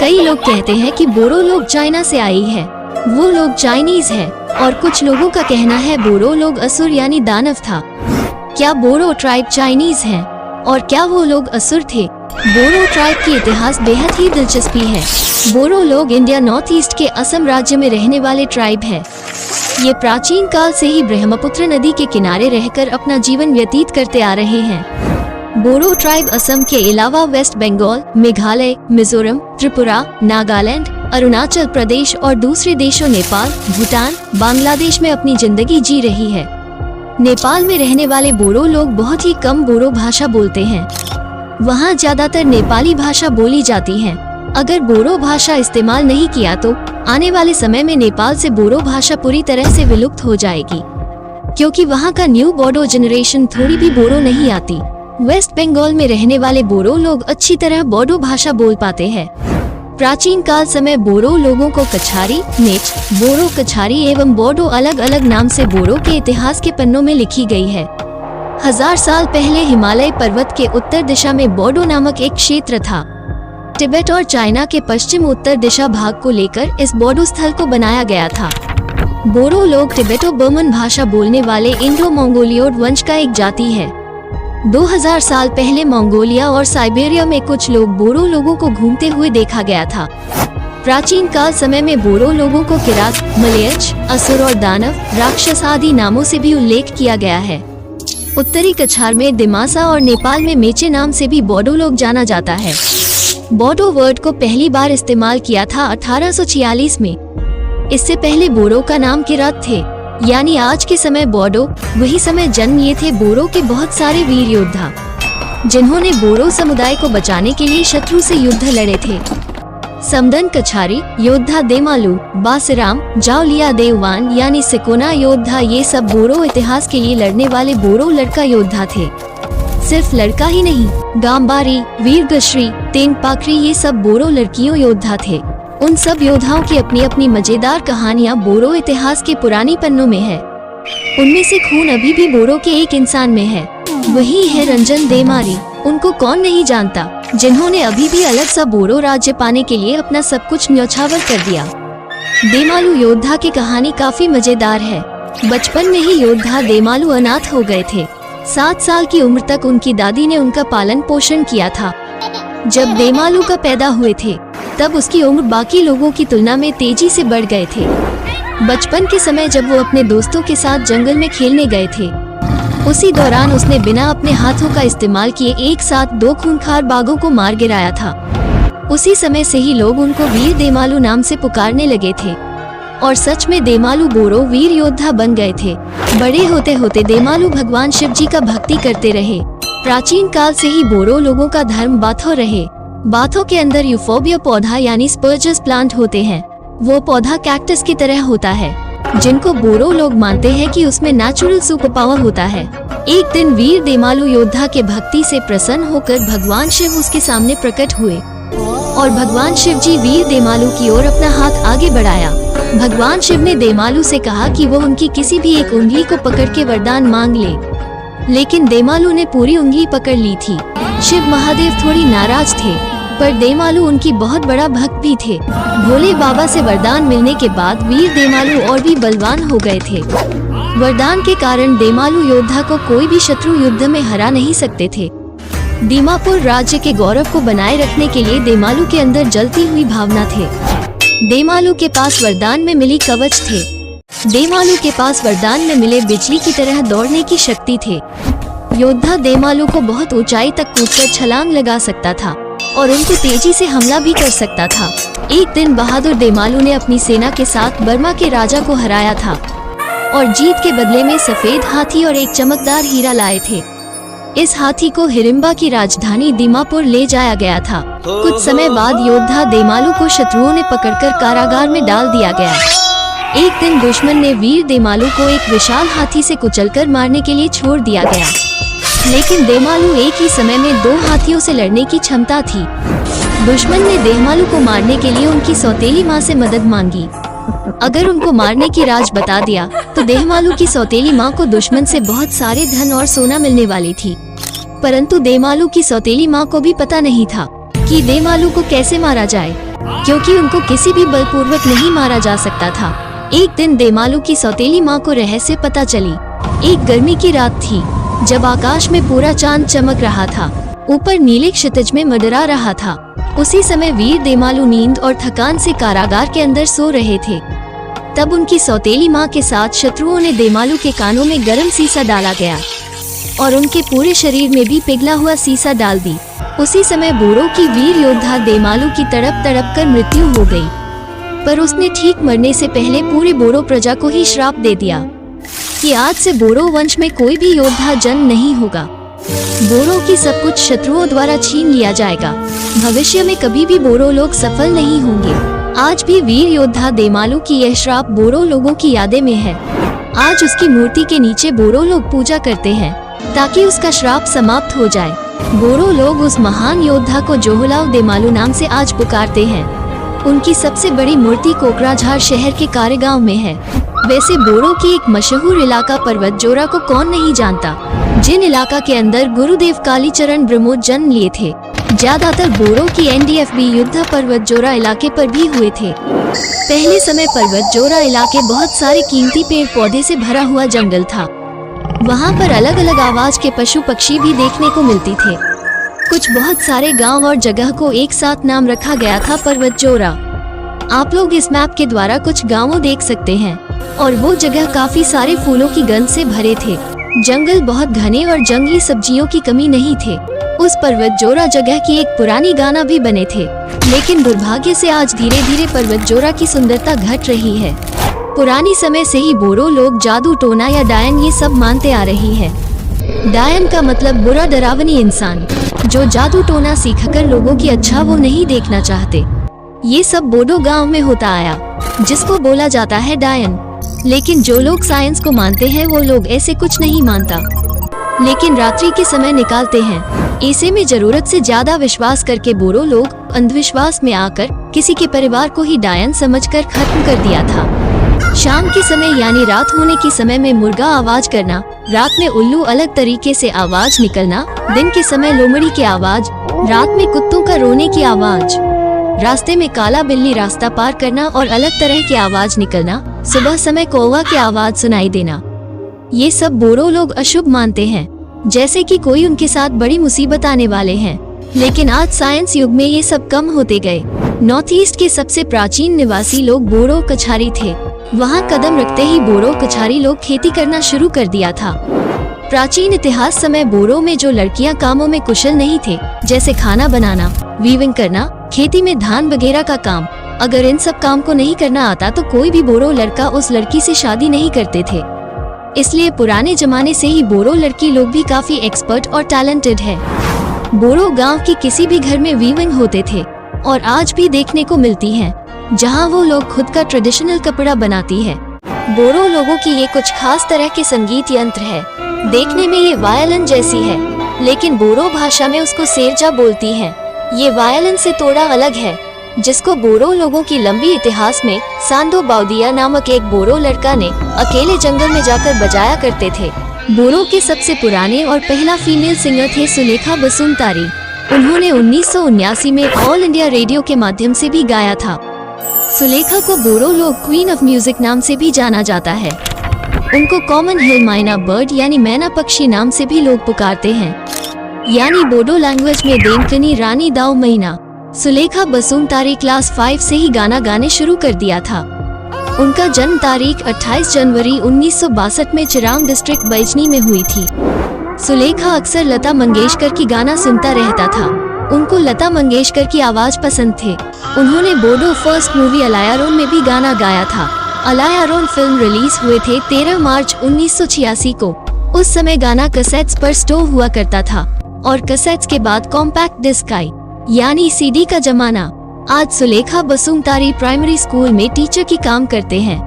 कई लोग कहते हैं कि बोरो लोग चाइना से आई है, वो लोग चाइनीज है, और कुछ लोगों का कहना है बोरो लोग असुर यानी दानव था। क्या बोरो ट्राइब चाइनीज है और क्या वो लोग असुर थे? बोरो ट्राइब की इतिहास बेहद ही दिलचस्पी है। बोरो लोग इंडिया नॉर्थ ईस्ट के असम राज्य में रहने वाले ट्राइब है। ये प्राचीन काल से ही ब्रह्मपुत्र नदी के किनारे रहकर अपना जीवन व्यतीत करते आ रहे हैं। बोरो ट्राइब असम के अलावा वेस्ट बंगाल, मेघालय, मिजोरम, त्रिपुरा, नागालैंड, अरुणाचल प्रदेश और दूसरे देशों नेपाल, भूटान, बांग्लादेश में अपनी जिंदगी जी रही है। नेपाल में रहने वाले बोरो लोग बहुत ही कम बोरो भाषा बोलते हैं। वहाँ ज्यादातर नेपाली भाषा बोली जाती है। अगर बोरो भाषा इस्तेमाल नहीं किया तो आने वाले समय में नेपाल से बोरो भाषा पूरी तरह से विलुप्त हो जाएगी, क्योंकि वहाँ का न्यू बोडो जनरेशन थोड़ी भी बोरो नहीं आती। वेस्ट बंगाल में रहने वाले बोरो लोग अच्छी तरह बोडो भाषा बोल पाते हैं। प्राचीन काल समय बोरो लोगों को कछारी, नेच, बोरो कछारी एवं बोडो अलग अलग नाम से बोरो के इतिहास के पन्नों में लिखी गई है। 1000 साल पहले हिमालय पर्वत के उत्तर दिशा में बोडो नामक एक क्षेत्र था। तिब्बत और चाइना के पश्चिम उत्तर दिशा भाग को लेकर इस बोडो स्थल को बनाया गया था। बोरो लोग तिब्बतो बर्मन भाषा बोलने वाले इंडो मंगोलियोड वंश का एक जाति है। 2000 साल पहले मंगोलिया और साइबेरिया में कुछ लोग बोरो लोगों को घूमते हुए देखा गया था। प्राचीन काल समय में बोरो लोगों को किरात, मलयच, असुर और दानव, राक्षस आदि नामों से भी उल्लेख किया गया है। उत्तरी कछार में दिमासा और नेपाल में मेचे नाम से भी बोडो लोग जाना जाता है। बोडो वर्ड को पहली बार इस्तेमाल किया था 1846 में। इससे पहले बोरो का नाम किरात थे, यानी आज के समय बोडो। वही समय जन्म लिए थे बोरो के बहुत सारे वीर योद्धा, जिन्होंने बोरो समुदाय को बचाने के लिए शत्रु से युद्ध लड़े थे। समदन कछारी योद्धा देमालू, बासराम, जावलिया देववान यानी सिकोना योद्धा, ये सब बोरो इतिहास के लिए लड़ने वाले बोरो लड़का योद्धा थे। सिर्फ लड़का ही नहीं, गांबारी, वीरगश्री, तेनपाखरी, ये सब बोरो लड़कियों योद्धा थे। उन सब योद्धाओं की अपनी अपनी मजेदार कहानियां बोरो इतिहास के पुरानी पन्नों में है। उनमें से खून अभी भी बोरो के एक इंसान में है, वही है रंजन देमारी। उनको कौन नहीं जानता, जिन्होंने अभी भी अलग सा बोरो राज्य पाने के लिए अपना सब कुछ न्यौछावर कर दिया। देमालू योद्धा की कहानी काफी मजेदार है। बचपन में ही योद्धा देमालू अनाथ हो गए थे। 7 साल की उम्र तक उनकी दादी ने उनका पालन पोषण किया था। जब देमालू का पैदा हुए थे तब उसकी उम्र बाकी लोगों की तुलना में तेजी से बढ़ गए थे। बचपन के समय जब वो अपने दोस्तों के साथ जंगल में खेलने गए थे, उसी दौरान उसने बिना अपने हाथों का इस्तेमाल किए एक साथ 2 खूंखार बाघों को मार गिराया था। उसी समय से ही लोग उनको वीर देमालू नाम से पुकारने लगे थे और सच में देमालू बोरो वीर योद्धा बन गए थे। बड़े होते होते देमालू भगवान शिव जी का भक्ति करते रहे। प्राचीन काल से ही बोरो लोगों का धर्म बाथो रहे। बाथों के अंदर यूफोबिया पौधा यानी स्पर्जस प्लांट होते हैं। वो पौधा कैक्टस की तरह होता है, जिनको बोरो लोग मानते हैं कि उसमें नेचुरल सुपर पावर होता है। एक दिन वीर देमालू योद्धा के भक्ति से प्रसन्न होकर भगवान शिव उसके सामने प्रकट हुए और भगवान शिव जी वीर देमालू की ओर अपना हाथ आगे बढ़ाया। भगवान शिव ने देमालू से कहा कि वो उनकी किसी भी एक उंगली को पकड़ के वरदान मांग ले, लेकिन देमालू ने पूरी उंगली पकड़ ली थी। शिव महादेव थोड़ी नाराज थे, पर देमालू उनकी बहुत बड़ा भक्त भी थे। भोले बाबा से वरदान मिलने के बाद वीर देमालू और भी बलवान हो गए थे। वरदान के कारण देमालू योद्धा को कोई भी शत्रु युद्ध में हरा नहीं सकते थे। दीमापुर राज्य के गौरव को बनाए रखने के लिए देमालू के अंदर जलती हुई भावना थे। देमालू के पास वरदान में मिली कवच थे। देमालू के पास वरदान में मिले बिजली की तरह दौड़ने की शक्ति थे। योद्धा देमालू को बहुत ऊंचाई तक कूदकर छलांग लगा सकता था और उनको तेजी से हमला भी कर सकता था। एक दिन बहादुर देमालू ने अपनी सेना के साथ बर्मा के राजा को हराया था और जीत के बदले में सफेद हाथी और एक चमकदार हीरा लाए थे। इस हाथी को हिडिंबा की राजधानी दीमापुर ले जाया गया था। कुछ समय बाद योद्धा देमालू को शत्रुओं ने पकड़कर कारागार में डाल दिया गया। एक दिन दुश्मन ने वीर देमालू को एक विशाल हाथी से कुचलकर मारने के लिए छोड़ दिया गया, लेकिन देमालू एक ही समय में 2 हाथियों से लड़ने की क्षमता थी। दुश्मन ने देमालू को मारने के लिए उनकी सौतेली माँ से मदद मांगी। अगर उनको मारने की राज बता दिया तो देमालू की सौतेली माँ को दुश्मन से बहुत सारे धन और सोना मिलने वाली थी। परंतु देमालू की सौतेली माँ को भी पता नहीं था कि देमालू को कैसे मारा जाए। क्योंकि उनको किसी भी बलपूर्वक नहीं मारा जा सकता था। एक दिन देमालू की सौतेली माँ को रहस्य पता चली। एक गर्मी की रात थी जब आकाश में पूरा चांद चमक रहा था, ऊपर नीले क्षितिज में मंडरा रहा था। उसी समय वीर देमालू नींद और थकान से कारागार के अंदर सो रहे थे। तब उनकी सौतेली माँ के साथ शत्रुओं ने देमालू के कानों में गर्म सीसा डाला गया और उनके पूरे शरीर में भी पिघला हुआ सीसा डाल दी। उसी समय बोरो की वीर योद्धा देमालू की तड़प तड़प कर मृत्यु हो गई, पर उसने ठीक मरने से पहले पूरे बोरो प्रजा को ही श्राप दे दिया कि आज से बोरो वंश में कोई भी योद्धा जन्म नहीं होगा। बोरो की सब कुछ शत्रुओं द्वारा छीन लिया जाएगा। भविष्य में कभी भी बोरो लोग सफल नहीं होंगे। आज भी वीर योद्धा देमालू की यह श्राप बोरो लोगों की यादें में है। आज उसकी मूर्ति के नीचे बोरो लोग पूजा करते हैं ताकि उसका श्राप समाप्त हो जाए। बोरो लोग उस महान योद्धा को जोहलाव देमालू नाम से आज पुकारते हैं। उनकी सबसे बड़ी मूर्ति कोकराझार शहर के कारेगांव में है। वैसे बोरो की एक मशहूर इलाका पर्वत जोरा को कौन नहीं जानता, जिन इलाका के अंदर गुरुदेव कालीचरण ब्रह्मोस जन्म लिए थे। ज्यादातर बोरो की NDFB युद्ध पर्वत जोरा इलाके पर भी हुए थे। पहले समय पर्वत जोरा इलाके बहुत सारे कीमती पेड़ पौधे से भरा हुआ जंगल था। वहाँ पर अलग अलग आवाज के पशु पक्षी भी देखने को मिलती थे। कुछ बहुत सारे गांव और जगह को एक साथ नाम रखा गया था पर्वत जोरा। आप लोग इस मैप के द्वारा कुछ गांवों देख सकते हैं और वो जगह काफी सारे फूलों की गंध से भरे थे। जंगल बहुत घने और जंगली सब्जियों की कमी नहीं थे। उस पर्वत जोरा जगह की एक पुरानी गाना भी बने थे, लेकिन दुर्भाग्य से आज धीरे धीरे पर्वत जोरा की सुंदरता घट रही है। पुरानी समय से ही बोरो लोग जादू टोना या डायन ये सब मानते आ रही है। डायन का मतलब बुरा डरावनी इंसान जो जादू टोना सीखकर लोगों की अच्छा वो नहीं देखना चाहते। ये सब बोडो गांव में होता आया जिसको बोला जाता है डायन। लेकिन जो लोग साइंस को मानते हैं वो लोग ऐसे कुछ नहीं मानता, लेकिन रात्रि के समय निकालते हैं। ऐसे में जरूरत से ज्यादा विश्वास करके बोरो लोग अंधविश्वास में आकर किसी के परिवार को ही डायन समझकर खत्म कर दिया था। शाम के समय यानी रात होने के समय में मुर्गा आवाज करना, रात में उल्लू अलग तरीके से आवाज निकलना, दिन के समय लोमड़ी की आवाज, रात में कुत्तों का रोने की आवाज, रास्ते में काला बिल्ली रास्ता पार करना और अलग तरह की आवाज निकलना, सुबह समय कौवा की आवाज सुनाई देना, ये सब बोरो लोग अशुभ मानते हैं, जैसे कि कोई उनके साथ बड़ी मुसीबत आने वाले हैं। लेकिन आज साइंस युग में ये सब कम होते गए। नॉर्थ ईस्ट के सबसे प्राचीन निवासी लोग बोरो कछारी थे। वहाँ कदम रखते ही बोरो कछारी लोग खेती करना शुरू कर दिया था। प्राचीन इतिहास समय बोरो में जो लड़कियां कामों में कुशल नहीं थे, जैसे खाना बनाना, वीविंग करना, खेती में धान वगैरह का काम, अगर इन सब काम को नहीं करना आता तो कोई भी बोरो लड़का उस लड़की से शादी नहीं करते थे। इसलिए पुराने जमाने से ही बोरो लड़की लोग भी काफी एक्सपर्ट और टैलेंटेड है। बोरो गांव के किसी भी घर में वीविंग होते थे और आज भी देखने को मिलती है, जहां वो लोग खुद का ट्रेडिशनल कपड़ा बनाती है। बोरो लोगों की ये कुछ खास तरह के संगीत यंत्र है। देखने में ये वायलिन जैसी है, लेकिन बोरो भाषा में उसको सेरजा बोलती है। ये वायलिन से थोड़ा अलग है, जिसको बोरो लोगों की लंबी इतिहास में सांदो बाउदिया नामक एक बोरो लड़का ने अकेले जंगल में जाकर बजाया करते थे। बोरो के सबसे पुराने और पहला फीमेल सिंगर थे सुलेखा बसुमतारी। उन्होंने 1979 में ऑल इंडिया रेडियो के माध्यम से भी गाया था। सुलेखा को बोरो लोग क्वीन ऑफ म्यूजिक नाम से भी जाना जाता है। उनको कॉमन हिल माइना बर्ड यानी मैना पक्षी नाम से भी लोग पुकारते हैं, यानी बोडो लैंग्वेज में देनकनी रानी दाव महीना। सुलेखा बसुमतारी क्लास 5 से ही गाना गाने शुरू कर दिया था। उनका जन्म तारीख 28 जनवरी 1962 में चिरांग डिस्ट्रिक्ट बैजनी में हुई थी। सुलेखा अक्सर लता मंगेशकर की गाना सुनता रहता था। उनको लता मंगेशकर की आवाज पसंद थे। उन्होंने बोडो फर्स्ट मूवी अलायारोन में भी गाना गाया था। अलायारोन फिल्म रिलीज हुए थे 13 मार्च 1986 को। उस समय गाना कैसेट्स पर स्टोर हुआ करता था और कैसेट्स के बाद कॉम्पैक्ट डिस्क आई, यानी CD का जमाना। आज सुलेखा बसुमतारी प्राइमरी स्कूल में टीचर की काम करते हैं।